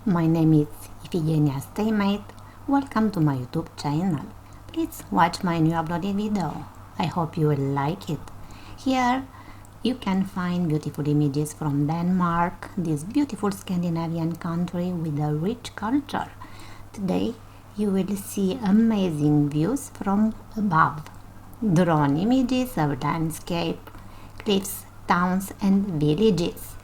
My name is Ifigenia Staymate. Welcome to my YouTube channel. Please watch my new uploaded video. I hope you will like it. Here you can find beautiful images from Denmark, this beautiful Scandinavian country with a rich culture. Today you will see amazing views from above. Drone images of landscape, cliffs, towns and villages.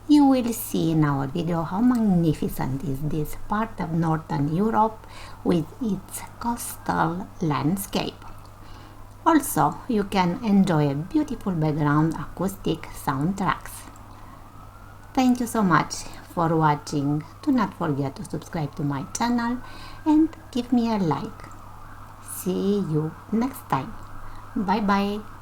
You will see in our video how magnificent is this part of Northern Europe with its coastal landscape. Also, you can enjoy a beautiful background acoustic soundtracks. Thank you so much for watching. Do not forget to subscribe to my channel and give me a like. See you next time. Bye bye.